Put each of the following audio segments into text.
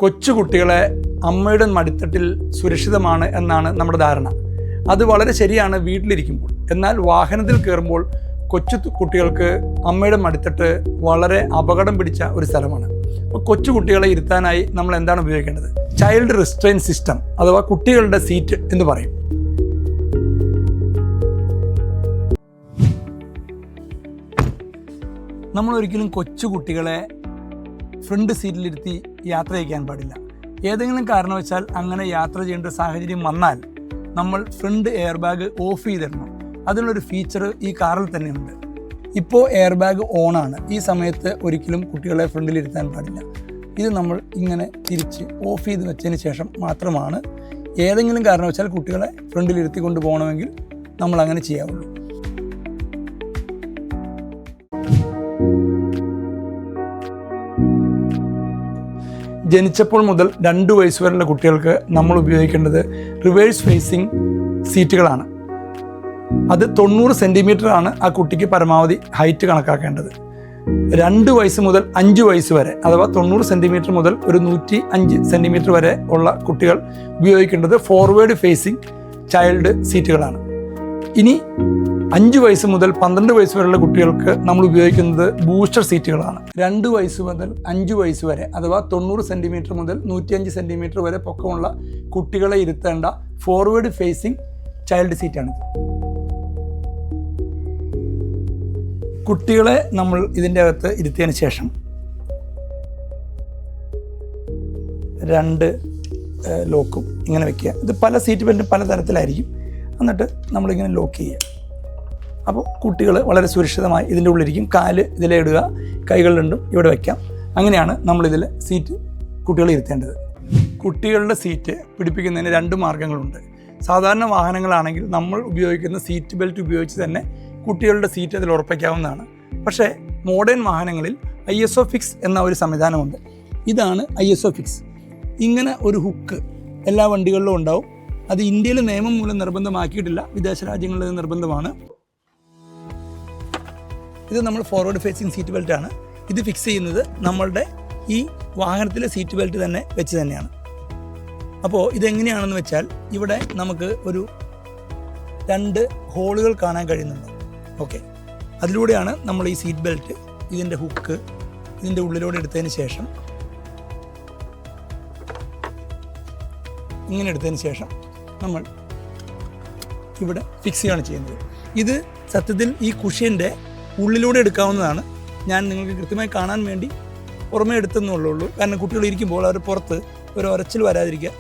കൊച്ചുകുട്ടികളെ അമ്മയുടെ മടിത്തട്ടിൽ സുരക്ഷിതമാണ് എന്നാണ് നമ്മുടെ ധാരണ. അത് വളരെ ശരിയാണ് വീട്ടിലിരിക്കുമ്പോൾ. എന്നാൽ വാഹനത്തിൽ കയറുമ്പോൾ കൊച്ചു കുട്ടികൾക്ക് അമ്മയുടെ മടിത്തട്ട് വളരെ അപകടം പിടിച്ച ഒരു സ്ഥലമാണ്. അപ്പോൾ കൊച്ചു കുട്ടികളെ ഇരുത്താനായി നമ്മൾ എന്താണ് ഉപയോഗിക്കേണ്ടത്? ചൈൽഡ് റിസ്ട്രെയിൻ സിസ്റ്റം അഥവാ കുട്ടികളുടെ സീറ്റ് എന്ന് പറയും. നമ്മൾ ഒരിക്കലും കൊച്ചു കുട്ടികളെ ഫ്രണ്ട് സീറ്റിലിരുത്തി യാത്ര ചെയ്യാൻ പാടില്ല. ഏതെങ്കിലും കാരണവശാൽ അങ്ങനെ യാത്ര ചെയ്യേണ്ട സാഹചര്യം വന്നാൽ നമ്മൾ ഫ്രണ്ട് എയർ ബാഗ് ഓഫ് ചെയ്തിടണം. അതിനുള്ളൊരു ഫീച്ചർ ഈ കാറിൽ തന്നെയുണ്ട്. ഇപ്പോൾ എയർ ബാഗ് ഓണാണ്. ഈ സമയത്ത് ഒരിക്കലും കുട്ടികളെ ഫ്രണ്ടിലിരുത്താൻ പാടില്ല. ഇത് നമ്മൾ ഇങ്ങനെ തിരിച്ച് ഓഫ് ചെയ്ത് വെച്ചതിന് ശേഷം മാത്രമാണ് ഏതെങ്കിലും കാരണവശാൽ കുട്ടികളെ ഫ്രണ്ടിലിരുത്തി കൊണ്ടുപോകണമെങ്കിൽ നമ്മൾ അങ്ങനെ ചെയ്യാവുള്ളൂ. ജനിച്ചപ്പോൾ മുതൽ 2 വയസ്സ് വരെയുള്ള കുട്ടികൾക്ക് നമ്മൾ ഉപയോഗിക്കേണ്ടത് റിവേഴ്സ് ഫേസിംഗ് സീറ്റുകളാണ്. അത് 90 സെൻറ്റിമീറ്ററാണ് ആ കുട്ടിക്ക് പരമാവധി ഹൈറ്റ് കണക്കാക്കേണ്ടത്. 2 വയസ്സ് മുതൽ 5 വയസ്സ് വരെ അഥവാ 90 സെൻറ്റിമീറ്റർ മുതൽ ഒരു 105 സെൻറ്റിമീറ്റർ വരെ ഉള്ള കുട്ടികൾ ഉപയോഗിക്കേണ്ടത് ഫോർവേഡ് ഫേസിംഗ് ചൈൽഡ് സീറ്റുകളാണ്. ഇനി 5 വയസ്സ് മുതൽ 12 വയസ്സ് വരെയുള്ള കുട്ടികൾക്ക് നമ്മൾ ഉപയോഗിക്കുന്നത് ബൂസ്റ്റർ സീറ്റുകളാണ്. 2 വയസ്സ് മുതൽ 5 വയസ്സ് വരെ അഥവാ 90 സെൻറ്റിമീറ്റർ മുതൽ 105 സെൻറ്റിമീറ്റർ വരെ പൊക്കമുള്ള കുട്ടികളെ ഇരുത്തേണ്ട ഫോർവേഡ് ഫേസിംഗ് ചൈൽഡ് സീറ്റാണിത്. കുട്ടികളെ നമ്മൾ ഇതിൻ്റെ അകത്ത് ഇരുത്തിയതിന് ശേഷം 2 ലോക്കും ഇങ്ങനെ വെക്കുക. ഇത് പല സീറ്റ് ബെൽറ്റും പല തരത്തിലായിരിക്കും. എന്നിട്ട് നമ്മളിങ്ങനെ ലോക്ക് ചെയ്യുക. അപ്പോൾ കുട്ടികൾ വളരെ സുരക്ഷിതമായി ഇതിൻ്റെ ഉള്ളിലിരിക്കും. കാല് ഇതിലെ ഇടുക, കൈകൾ രണ്ടും ഇവിടെ വയ്ക്കാം. അങ്ങനെയാണ് നമ്മളിതിൽ സീറ്റ് കുട്ടികളെ ഇരുത്തേണ്ടത്. കുട്ടികളുടെ സീറ്റ് പിടിപ്പിക്കുന്നതിന് 2 മാർഗ്ഗങ്ങളുണ്ട്. സാധാരണ വാഹനങ്ങളാണെങ്കിൽ നമ്മൾ ഉപയോഗിക്കുന്ന സീറ്റ് ബെൽറ്റ് ഉപയോഗിച്ച് തന്നെ കുട്ടികളുടെ സീറ്റ് അതിൽ ഉറപ്പിക്കാവുന്നതാണ്. പക്ഷേ മോഡേൺ വാഹനങ്ങളിൽ ISOFIX എന്ന ഒരു സംവിധാനമുണ്ട്. ഇതാണ് ISOFIX. ഇങ്ങനെ ഒരു ഹുക്ക് എല്ലാ വണ്ടികളിലും ഉണ്ടാവും. അത് ഇന്ത്യയിൽ നിയമം മൂലം നിർബന്ധമാക്കിയിട്ടില്ല, വിദേശ രാജ്യങ്ങളിൽ നിർബന്ധമാണ്. ഇത് നമ്മൾ ഫോർവേഡ് ഫേസിംഗ് സീറ്റ് ബെൽറ്റാണ്. ഇത് ഫിക്സ് ചെയ്യുന്നത് നമ്മളുടെ ഈ വാഹനത്തിലെ സീറ്റ് ബെൽറ്റ് തന്നെ വെച്ച് തന്നെയാണ്. അപ്പോൾ ഇതെങ്ങനെയാണെന്ന് വെച്ചാൽ ഇവിടെ നമുക്ക് ഒരു 2 ഹോളുകൾ കാണാൻ കഴിയുന്നുണ്ട്. ഓക്കെ, അതിലൂടെയാണ് നമ്മൾ ഈ സീറ്റ് ബെൽറ്റ് ഇതിൻ്റെ ഹുക്ക് ഇതിൻ്റെ ഉള്ളിലൂടെ എടുത്തതിന് ശേഷം ഇങ്ങനെ എടുത്തതിന് ശേഷം നമ്മൾ ഇവിടെ ഫിക്സ് ചെയ്യുകയാണ് ചെയ്യുന്നത്. ഇത് സത്യത്തിൽ ഈ കുഷ്യൻ്റെ ഉള്ളിലൂടെ എടുക്കാവുന്നതാണ്. ഞാൻ നിങ്ങൾക്ക് കൃത്യമായി കാണാൻ വേണ്ടി പുറമേ എടുത്തെന്നുള്ളൂ. കാരണം കുട്ടികൾ ഇരിക്കുമ്പോൾ അവർ പുറത്ത് ഒരു ഉരച്ചിൽ വരാതിരിക്കുക.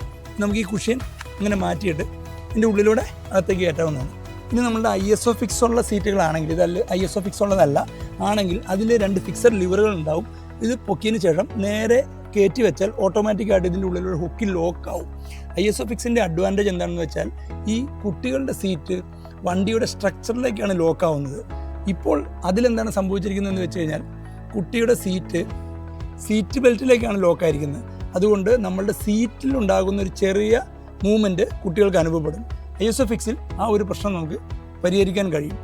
നമുക്ക് ഈ കുഷ്യൻ ഇങ്ങനെ മാറ്റിയിട്ട് ഇതിൻ്റെ ഉള്ളിലൂടെ അകത്തേക്ക് കയറ്റാവുന്നതാണ്. ഇനി നമ്മളുടെ ISOFIX ഉള്ള സീറ്റുകളാണെങ്കിൽ, ഇത് ISOFIX ഉള്ളതല്ല ആണെങ്കിൽ അതിൽ 2 ഫിക്സഡ് ലിവറുകൾ ഉണ്ടാവും. ഇത് പൊക്കിയതിന് ശേഷം നേരെ കയറ്റി വെച്ചാൽ ഓട്ടോമാറ്റിക്കായിട്ട് ഇതിൻ്റെ ഉള്ളിലൂടെ ഹുക്കിൽ ലോക്കാവും. ISOFIXൻ്റെ അഡ്വാൻറ്റേജ് എന്താണെന്ന് വെച്ചാൽ ഈ കുട്ടികളുടെ സീറ്റ് വണ്ടിയുടെ സ്ട്രക്ചറിലേക്കാണ് ലോക്കാവുന്നത്. ഇപ്പോൾ അതിലെന്താണ് സംഭവിച്ചിരിക്കുന്നതെന്ന് വെച്ച് കഴിഞ്ഞാൽ കുട്ടിയുടെ സീറ്റ് ബെൽറ്റിലേക്കാണ് ലോക്കായിരിക്കുന്നത്. അതുകൊണ്ട് നമ്മളുടെ സീറ്റിലുണ്ടാകുന്ന ഒരു ചെറിയ മൂവ്മെൻറ്റ് കുട്ടികൾക്ക് അനുഭവപ്പെടും. ISOFIXൽ ആ ഒരു പ്രശ്നം നമുക്ക് പരിഹരിക്കാൻ കഴിയും.